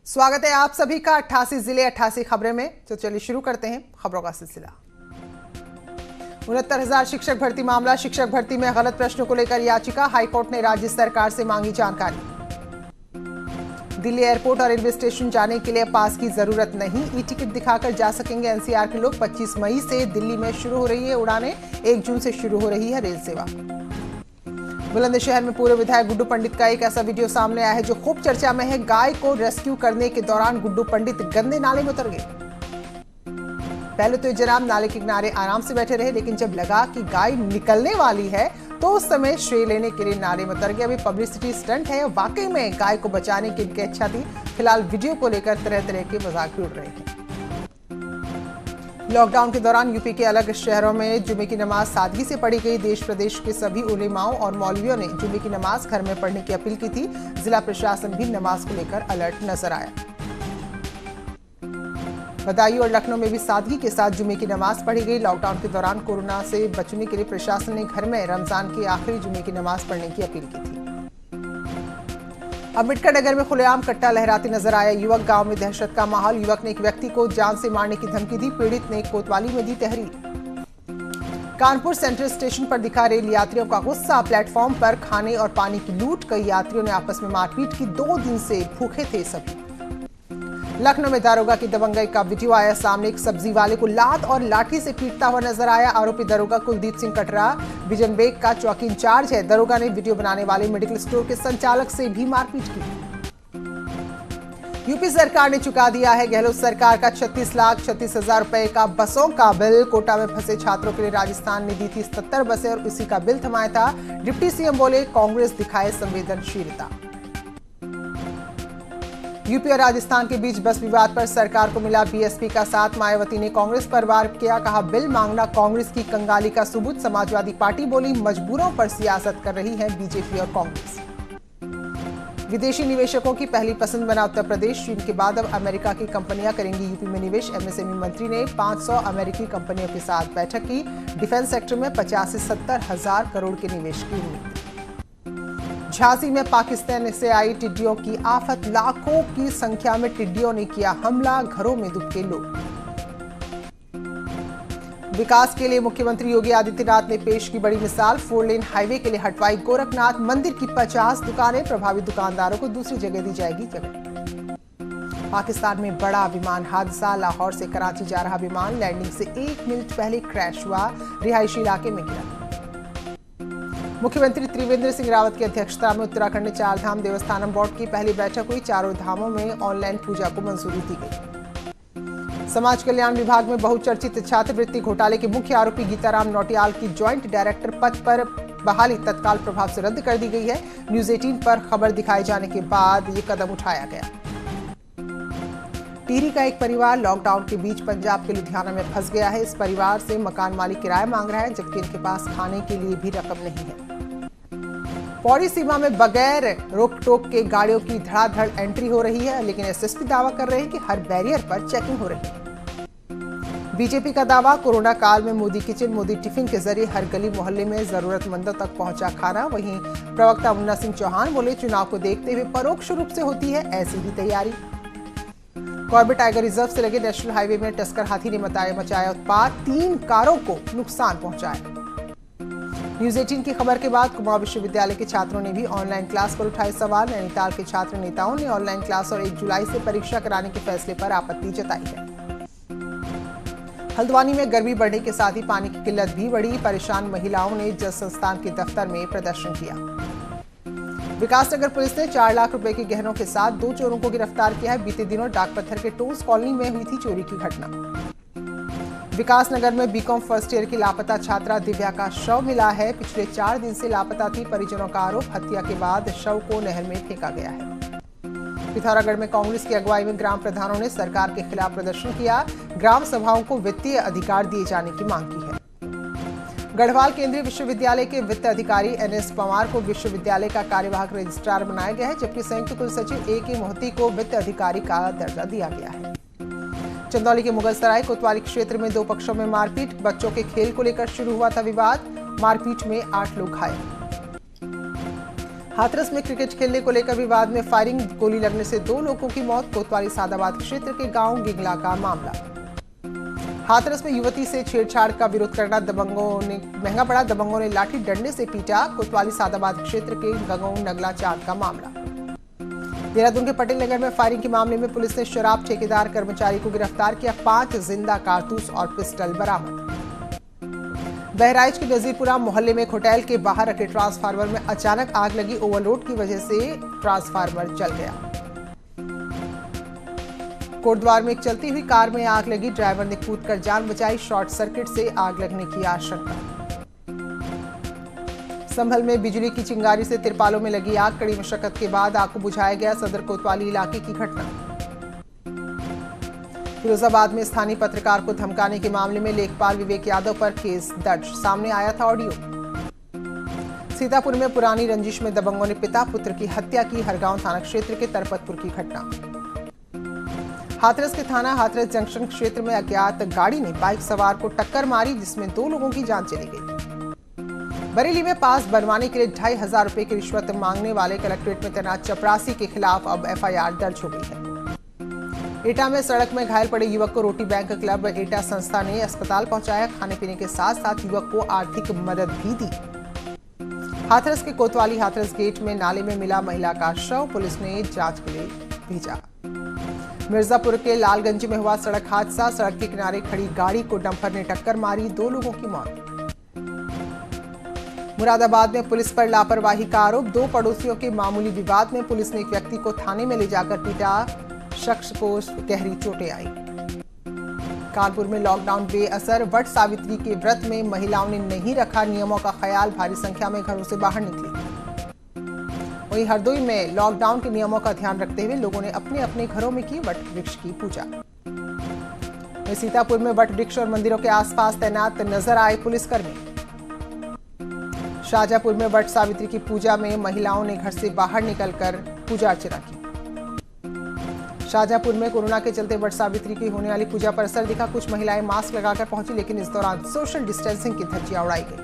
स्वागत है आप सभी का 88 जिले 88 खबरें में। तो चलिए शुरू करते हैं खबरों का सिलसिला। 69,000 शिक्षक भर्ती मामला। शिक्षक भर्ती में गलत प्रश्नों को लेकर याचिका। हाईकोर्ट ने राज्य सरकार से मांगी जानकारी। दिल्ली एयरपोर्ट और रेलवे स्टेशन जाने के लिए पास की जरूरत नहीं, ई टिकट दिखाकर जा सकेंगे एनसीआर के लोग। 25 मई से दिल्ली में शुरू हो रही है उड़ानें, 1 जून से शुरू हो रही है रेल सेवा। बुलंदशहर में पूर्व विधायक गुड्डू पंडित का एक ऐसा वीडियो सामने आया है जो खूब चर्चा में है। गाय को रेस्क्यू करने के दौरान गुड्डू पंडित गंदे नाले में उतर गए। पहले तो ये जनाब नाले के किनारे आराम से बैठे रहे, लेकिन जब लगा कि गाय निकलने वाली है तो उस समय श्रेय लेने के लिए नाले में उतर गए। अभी पब्लिसिटी स्टंट है, वाकई में गाय को बचाने की इनकी इच्छा थी। फिलहाल वीडियो को लेकर तरह तरह के मजाक भी उड़ रहे हैं। लॉकडाउन के दौरान यूपी के अलग शहरों में जुमे की नमाज सादगी से पढ़ी गई। देश प्रदेश के सभी उलेमाओं और मौलवियों ने जुमे की नमाज घर में पढ़ने की अपील की थी। जिला प्रशासन भी नमाज को लेकर अलर्ट नजर आया। बदायूं और लखनऊ में भी सादगी के साथ जुमे की नमाज पढ़ी गई। लॉकडाउन के दौरान कोरोना से बचने के लिए प्रशासन ने घर में रमजान के आखिरी जुमे की नमाज पढ़ने की अपील की थी। अम्बेडकर नगर में खुलेआम कट्टा लहराते नजर आया युवक। गांव में दहशत का माहौल। युवक ने एक व्यक्ति को जान से मारने की धमकी दी। पीड़ित ने कोतवाली में दी तहरीर। कानपुर सेंट्रल स्टेशन पर दिखा रेल यात्रियों का गुस्सा। प्लेटफॉर्म पर खाने और पानी की लूट। कई यात्रियों ने आपस में मारपीट की। 2 दिन से भूखे थे सभी। लखनऊ में दारोगा की दबंगई का वीडियो आया सामने। एक सब्जी वाले को लात और लाठी से पीटता हुआ नजर आया। आरोपी दारोगा कुलदीप सिंह कटरा बिजनबेग का चौकी इंचार्ज है। दारोगा ने वीडियो बनाने वाले मेडिकल स्टोर के संचालक से भी मारपीट की। यूपी सरकार ने चुका दिया है गहलोत सरकार का 36,36,000 रुपए का बसों का बिल। कोटा में फंसे छात्रों के लिए राजस्थान ने दी थी 77 बसें और इसी का बिल थमाया था। डिप्टी सीएम बोले कांग्रेस दिखाए संवेदनशीलता। यूपी और राजस्थान के बीच बस विवाद पर सरकार को मिला बीएसपी का साथ। मायावती ने कांग्रेस पर वार किया। कहा बिल मांगना कांग्रेस की कंगाली का सबूत। समाजवादी पार्टी बोली मजबूरों पर सियासत कर रही है बीजेपी और कांग्रेस। विदेशी निवेशकों की पहली पसंद बना उत्तर प्रदेश। चीन के बाद अब अमेरिका की कंपनियां करेंगी यूपी में निवेश। एमएसएमई मंत्री ने 500 अमेरिकी कंपनियों के साथ बैठक की। डिफेंस सेक्टर में 50 से 70 हजार करोड़ के निवेश की उम्मीद। झांसी में पाकिस्तान से आई टिड्डियों की आफत। लाखों की संख्या में टिड्डियों ने किया हमला। घरों में दुबके लोग। विकास के लिए मुख्यमंत्री योगी आदित्यनाथ ने पेश की बड़ी मिसाल। 4 लेन हाईवे के लिए हटवाई गोरखनाथ मंदिर की 50 दुकानें। प्रभावित दुकानदारों को दूसरी जगह दी जाएगी जगह। पाकिस्तान में बड़ा विमान हादसा। लाहौर से कराची जा रहा विमान लैंडिंग से 1 मिनट पहले क्रैश हुआ। रिहायशी इलाके में गिरा। मुख्यमंत्री त्रिवेंद्र सिंह रावत की अध्यक्षता में उत्तराखंड में 4 धाम देवस्थानम बोर्ड की पहली बैठक हुई। चारों धामों में ऑनलाइन पूजा को मंजूरी दी गई। समाज कल्याण विभाग में बहुचर्चित छात्रवृत्ति घोटाले के मुख्य आरोपी गीताराम नौटियाल की ज्वाइंट डायरेक्टर पद पर बहाली तत्काल प्रभाव से रद्द कर दी गई है। न्यूज 18 पर खबर दिखाए जाने के बाद ये कदम उठाया गया। टिहरी का एक परिवार लॉकडाउन के बीच पंजाब के लुधियाना में फंस गया है। इस परिवार से मकान मालिक किराया मांग रहा है, जबकि इनके पास खाने के लिए भी रकम नहीं है। पौड़ी सीमा में बगैर रोक टोक के गाड़ियों की धड़ाधड़ एंट्री हो रही है, लेकिन एसएसपी दावा कर रहे हैं कि हर बैरियर पर चेकिंग हो रही है। बीजेपी का दावा कोरोना काल में मोदी किचन मोदी टिफिन के जरिए हर गली मोहल्ले में जरूरतमंदों तक पहुंचा खाना। वहीं प्रवक्ता मुन्ना सिंह चौहान बोले चुनाव को देखते हुए परोक्ष रूप से होती है ऐसी ही तैयारी। कॉर्बेट टाइगर रिजर्व से लगे नेशनल हाईवे में टस्कर हाथी ने मचाया उत्पात। 3 कारों को नुकसान पहुंचाया। न्यूज 18 की खबर के बाद कुमाऊं विश्वविद्यालय के छात्रों ने भी ऑनलाइन क्लास पर उठाए सवाल। नैनीताल के छात्र नेताओं ने ऑनलाइन क्लास और 1 जुलाई से परीक्षा कराने के फैसले पर आपत्ति जताई है। हल्द्वानी में गर्मी बढ़ने के साथ ही पानी की किल्लत भी बढ़ी। परेशान महिलाओं ने जल संस्थान के दफ्तर में प्रदर्शन किया। विकासनगर पुलिस ने 4 लाख रुपए के गहनों के साथ 2 चोरों को गिरफ्तार किया है। बीते दिनों डाकपत्थर के टोस कॉलोनी में हुई थी चोरी की घटना। विकासनगर में बीकॉम फर्स्ट ईयर की लापता छात्रा दिव्या का शव मिला है। पिछले 4 दिन से लापता थी। परिजनों का आरोप हत्या के बाद शव को नहर में फेंका गया है। पिथौरागढ़ में कांग्रेस की अगुवाई में ग्राम प्रधानों ने सरकार के खिलाफ प्रदर्शन किया। ग्राम सभाओं को वित्तीय अधिकार दिए जाने की मांग की है। गढ़वाल केंद्रीय विश्वविद्यालय के वित्त अधिकारी एनएस पवार को विश्वविद्यालय का कार्यवाहक रजिस्ट्रार बनाया गया है, जबकि संयुक्त कुलसचिव ए.के. मोहती को वित्त अधिकारी का दर्जा दिया गया है। चंदौली के मुगलसराय कोतवाली क्षेत्र में 2 पक्षों में मारपीट। बच्चों के खेल को लेकर शुरू हुआ था विवाद। मारपीट में 8 लोग घायल। हाथरस में क्रिकेट खेलने को लेकर विवाद में फायरिंग, गोली लगने से 2 लोगों की मौत। कोतवाली सादाबाद क्षेत्र के गांव गिगला का मामला। हाथरस में युवती से छेड़छाड़ का विरोध करना दबंगों ने महंगा पड़ा। दबंगों ने लाठी डंडे से पीटा। कोतवाली सादाबाद क्षेत्र के गगों नगला चांद का मामला। देहरादून के पटेल नगर में फायरिंग के मामले में पुलिस ने शराब ठेकेदार कर्मचारी को गिरफ्तार किया। 5 जिंदा कारतूस और पिस्टल बरामद। बहराइच के नजीरपुरा मोहल्ले में एक होटल के बाहर रखे ट्रांसफार्मर में अचानक आग लगी। ओवरलोड की वजह से ट्रांसफार्मर जल गया। कोटद्वार में एक चलती हुई कार में आग लगी। ड्राइवर ने कूदकर जान बचाई। शॉर्ट सर्किट से आग लगने की आशंका। संभल में बिजली की चिंगारी से तिरपालों में लगी आग। कड़ी मशक्कत के बाद आग को बुझाया गया। सदर कोतवाली इलाके की घटना। फिरोजाबाद में स्थानीय पत्रकार को धमकाने के मामले में लेखपाल विवेक यादव पर केस दर्ज। सामने आया था ऑडियो। सीतापुर में पुरानी रंजिश में दबंगों ने पिता पुत्र की हत्या की। हरगांव थाना क्षेत्र के तरपतपुर की घटना। हाथरस के थाना हाथरस जंक्शन क्षेत्र में अज्ञात गाड़ी ने बाइक सवार को टक्कर मारी, जिसमें 2 लोगों की जान चली गई। बरेली में पास बनवाने के लिए 2,500 रुपए की रिश्वत मांगने वाले कलेक्ट्रेट में तैनात चपरासी के खिलाफ अब FIR दर्ज हो गई है। एटा में सड़क में घायल पड़े युवक को रोटी बैंक क्लब एटा संस्था ने अस्पताल पहुंचाया। खाने पीने के साथ साथ युवक को आर्थिक मदद भी दी। हाथरस के कोतवाली हाथरस गेट में नाले में मिला महिला का शव। पुलिस ने जांच के लिए भेजा। मिर्जापुर के लालगंज में हुआ सड़क हादसा। सड़क के किनारे खड़ी गाड़ी को डंपर ने टक्कर मारी। 2 लोगों की मौत। मुरादाबाद में पुलिस पर लापरवाही का आरोप। 2 पड़ोसियों के मामूली विवाद में पुलिस ने एक व्यक्ति को थाने में ले जाकर पीटा। शख्स को गहरी चोटें आई। कानपुर में लॉकडाउन बेअसर। वट सावित्री के व्रत में महिलाओं ने नहीं रखा नियमों का ख्याल। भारी संख्या में घरों से बाहर निकली। वहीं हरदोई में लॉकडाउन के नियमों का ध्यान रखते हुए लोगों ने अपने अपने घरों में की वट वृक्ष की पूजा। वहीं सीतापुर में वट वृक्ष और मंदिरों के आसपास तैनात नजर आए पुलिसकर्मी। शाहजहांपुर में वट सावित्री की पूजा में महिलाओं ने घर से बाहर निकलकर पूजा अर्चना की। शाहजहांपुर में कोरोना के चलते वट सावित्री की होने वाली पूजा पर असर दिखा। कुछ महिलाएं मास्क लगाकर पहुंची, लेकिन इस दौरान सोशल डिस्टेंसिंग की धज्जियां उड़ाई गई।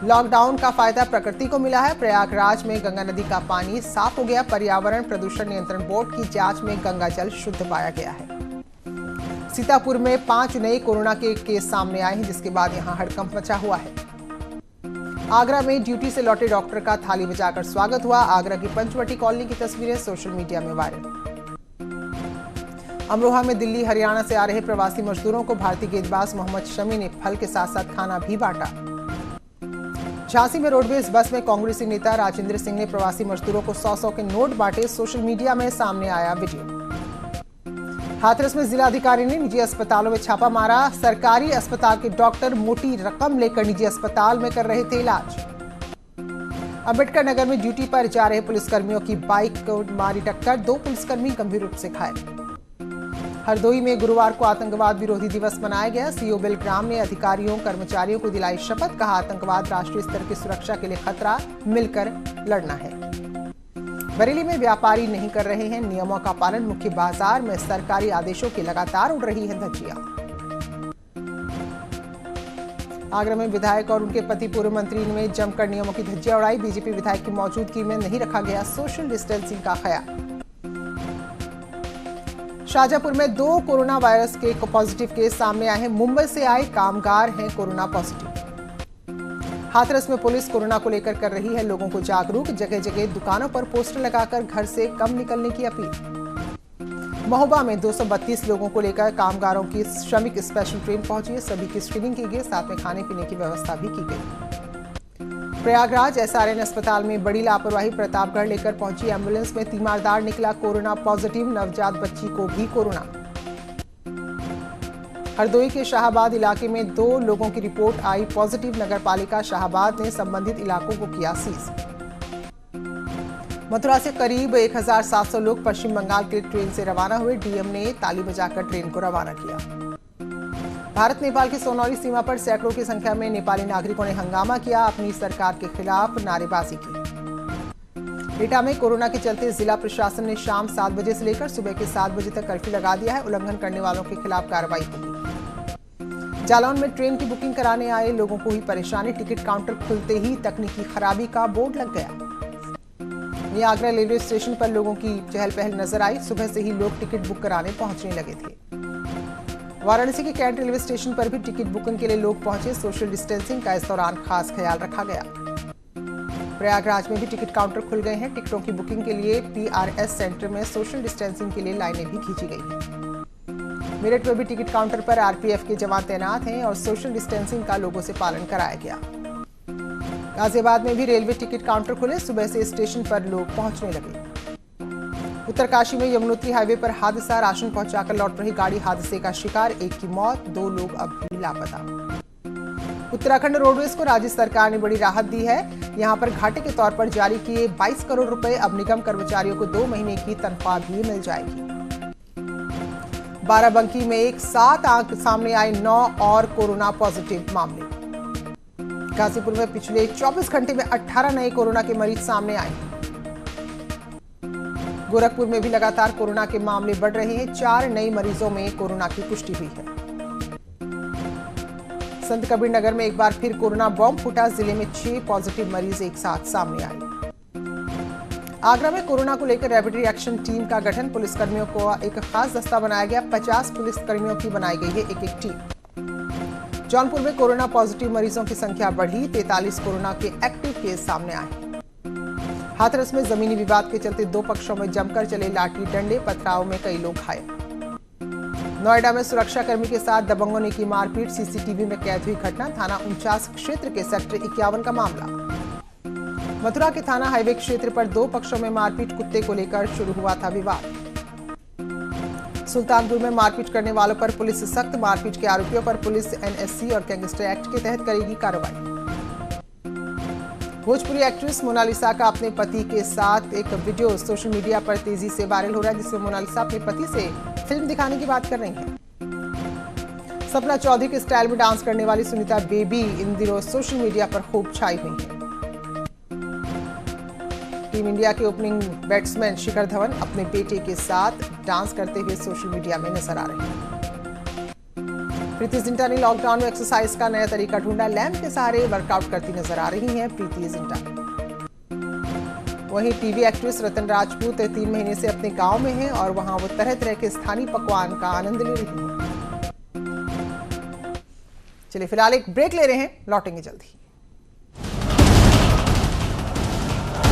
लॉकडाउन का फायदा प्रकृति को मिला है। प्रयागराज में गंगा नदी का पानी साफ हो गया। पर्यावरण प्रदूषण नियंत्रण बोर्ड की जांच में गंगा जल शुद्ध पाया गया है। सीतापुर में 5 नए कोरोना के केस सामने आए हैं, जिसके बाद यहां हड़कंप मचा हुआ है। आगरा में ड्यूटी से लौटे डॉक्टर का थाली बजाकर स्वागत हुआ। आगरा की पंचवटी कॉलोनी की तस्वीरें सोशल मीडिया में वायरल। अमरोहा में दिल्ली हरियाणा से आ रहे प्रवासी मजदूरों को भारतीय गेंदबाज मोहम्मद शमी ने फल के साथ साथ खाना भी बांटा। झांसी में रोडवेज बस में कांग्रेसी नेता राजेंद्र सिंह ने प्रवासी मजदूरों को 100-100 के नोट बांटे। सोशल मीडिया में सामने आया वीडियो। हाथरस में जिलाधिकारी ने निजी अस्पतालों में छापा मारा। सरकारी अस्पताल के डॉक्टर मोटी रकम लेकर निजी अस्पताल में कर रहे थे इलाज। अंबेडकर नगर में ड्यूटी पर जा रहे पुलिसकर्मियों की बाइक को मारी टक्कर। 2 पुलिसकर्मी गंभीर रूप से घायल। हरदोई में गुरुवार को आतंकवाद विरोधी दिवस मनाया गया। सीओ बेलग्राम ने अधिकारियों कर्मचारियों को दिलाई शपथ। कहा, आतंकवाद राष्ट्रीय स्तर की सुरक्षा के लिए खतरा, मिलकर लड़ना है। बरेली में व्यापारी नहीं कर रहे हैं नियमों का पालन। मुख्य बाजार में सरकारी आदेशों की लगातार उड़ रही है धज्जियां। आगरा में विधायक और उनके पति पूर्व मंत्री ने जमकर नियमों की धज्जियां उड़ाई। बीजेपी विधायक की मौजूदगी में नहीं रखा गया सोशल डिस्टेंसिंग का ख्याल। शाहजहांपुर में 2 कोरोना वायरस के पॉजिटिव केस सामने आए हैं। मुंबई से आए कामगार हैं कोरोना पॉजिटिव। हाथरस में पुलिस कोरोना को लेकर कर रही है लोगों को जागरूक। जगह जगह दुकानों पर पोस्टर लगाकर घर से कम निकलने की अपील। महोबा में 232 लोगों को लेकर कामगारों की श्रमिक स्पेशल ट्रेन पहुंची। सभी की स्क्रीनिंग की गई, साथ में खाने पीने की व्यवस्था भी की गई। प्रयागराज SRN अस्पताल में बड़ी लापरवाही। प्रतापगढ़ लेकर पहुंची एम्बुलेंस में तीमारदार निकला कोरोना पॉजिटिव। नवजात बच्ची को भी कोरोना। हरदोई के शाहबाद इलाके में 2 लोगों की रिपोर्ट आई पॉजिटिव। नगरपालिका शाहबाद ने संबंधित इलाकों को किया सीज। मथुरा से करीब 1700 लोग पश्चिम बंगाल के ट्रेन से रवाना हुए। डीएम ने ताली बजाकर ट्रेन को रवाना किया। भारत नेपाल की सोनौली सीमा पर सैकड़ों की संख्या में नेपाली नागरिकों ने हंगामा किया। अपनी सरकार के खिलाफ नारेबाजी की। एटा में कोरोना के चलते जिला प्रशासन ने शाम 7 बजे से लेकर सुबह के 7 बजे तक कर्फ्यू लगा दिया है। उल्लंघन करने वालों के खिलाफ कार्रवाई होगी। जालौन में ट्रेन की बुकिंग कराने आए लोगों को हुई परेशानी। टिकट काउंटर खुलते ही तकनीकी खराबी का बोर्ड लग गया। वहीं आगरा रेलवे स्टेशन पर लोगों की चहल पहल नजर आई। सुबह से ही लोग टिकट बुक कराने पहुंचने लगे थे। वाराणसी के कैंट रेलवे स्टेशन पर भी टिकट बुकिंग के लिए लोग पहुंचे। सोशल डिस्टेंसिंग का इस दौरान खास ख्याल रखा गया। प्रयागराज में भी टिकट काउंटर खुल गए हैं। टिकटों की बुकिंग के लिए PRS सेंटर में सोशल डिस्टेंसिंग के लिए लाइनें भी खींची गई हैं। मेरठ में भी टिकट काउंटर पर RPF के जवान तैनात हैं और सोशल डिस्टेंसिंग का लोगों से पालन कराया गया। गाजियाबाद में भी रेलवे टिकट काउंटर खुले। सुबह से स्टेशन पर लोग पहुंचने लगे। उत्तरकाशी में यमुनोत्री हाईवे पर हादसा। राशन पहुंचाकर लौट रही गाड़ी हादसे का शिकार। एक की मौत, 2 लोग अब भी लापता। उत्तराखंड रोडवेज को राज्य सरकार ने बड़ी राहत दी है। यहां पर घाटे के तौर पर जारी किए 22 करोड़ रुपए। अब निगम कर्मचारियों को 2 महीने की तनख्वाह भी मिल जाएगी। बाराबंकी में एक साथ सामने आए 9 और कोरोना पॉजिटिव मामले। गाजीपुर में पिछले 24 घंटे में 18 नए कोरोना के मरीज सामने आए। गोरखपुर में भी लगातार कोरोना के मामले बढ़ रहे हैं। 4 नए मरीजों में कोरोना की पुष्टि हुई है। संत कबीर नगर में एक बार फिर कोरोना बॉम्ब फूटा। जिले में 6 पॉजिटिव मरीज एक साथ सामने आए। आगरा में कोरोना को लेकर रैपिड रिएक्शन टीम का गठन। पुलिसकर्मियों को एक खास दस्ता बनाया गया। 50 पुलिसकर्मियों की बनाई गई है एक टीम। जौनपुर में कोरोना पॉजिटिव मरीजों की संख्या बढ़ी। 43 कोरोना के एक्टिव केस सामने आए। हाथरस में जमीनी विवाद के चलते 2 पक्षों में जमकर चले लाठी डंडे। पथराव में कई लोग घायल। नोएडा में सुरक्षाकर्मी के साथ दबंगों ने की मारपीट। CCTV में कैद हुई घटना। थाना 49 क्षेत्र के सेक्टर 51 का मामला। मथुरा के थाना हाईवे क्षेत्र पर 2 पक्षों में मारपीट। कुत्ते को लेकर शुरू हुआ था विवाद। सुल्तानपुर में मारपीट करने वालों पर पुलिस सख्त। मारपीट के आरोपियों पर पुलिस NSC और गैंगस्टर एक्ट के तहत करेगी कार्रवाई। भोजपुरी एक्ट्रेस मोनालिसा का अपने पति के साथ एक वीडियो सोशल मीडिया पर तेजी से वायरल हो रहा है, जिसमें मोनालिसा अपने पति से फिल्म दिखाने की बात कर रही हैं। सपना चौधरी के स्टाइल में डांस करने वाली सुनीता बेबी इन दिनों सोशल मीडिया पर खूब छाई हुई हैं। टीम इंडिया के ओपनिंग बैट्समैन शिखर धवन अपने बेटे के साथ डांस करते हुए सोशल मीडिया में नजर आ रहे हैं। प्रीति जिंटा ने लॉकडाउन में एक्सरसाइज का नया तरीका ढूंढा। लैंप के सहारे वर्कआउट करती नजर आ रही हैं प्रीति जिंटा। वहीं टीवी एक्ट्रेस रतन राजपूत 3 महीने से अपने गांव में हैं और वहां वो तरह तरह के स्थानीय पकवान का आनंद ले रही हैं। चलिए फिलहाल एक ब्रेक ले रहे हैं, लौटेंगे जल्दी।